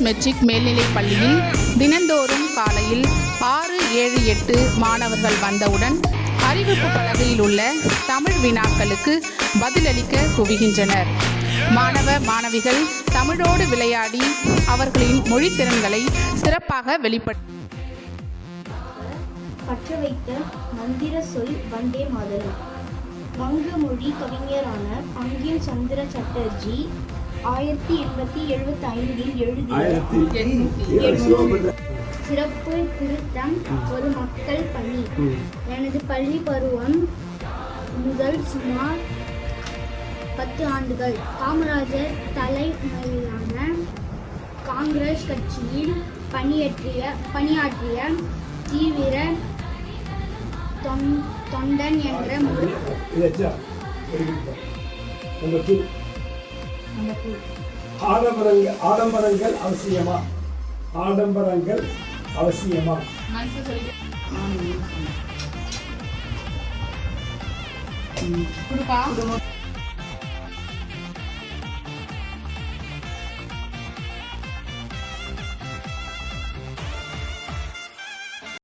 Matric மேல்நிலைப் பள்ளியில் தினந்தோறும் காலையில் 6, 7, 8 மாணவர்கள் வந்தவுடன் அறிவிப்பு பலகையில் உள்ள தமிழ் வினாக்களுக்கு பதிலளிக்க குவிகின்றனர். மாணவ மாணவிகள் தமிழோடு விளையாடி அவர்களின் மொழி திறன்களை சிறப்பாக பற்ற வைத்த மந்திர சொல் வந்தே மாதரம். வங்க மொழி கவிஞரான பங்கிம் சந்திர சட்டர்ஜி 1875 எழுதிய சிறப்பு திருத்தம் ஒரு மக்கள் பணி. எனது பள்ளி பருவம் முதல் சுமார் 10 ஆண்டுகள் காமராஜர் தலைமையிலான காங்கிரஸ் கட்சியில் பணியாற்றிய தீவிர தொண்டன் என்ற ஆடம்பரங்கள் அவசியமா? ஆடம்பரங்கள் அவசியமா?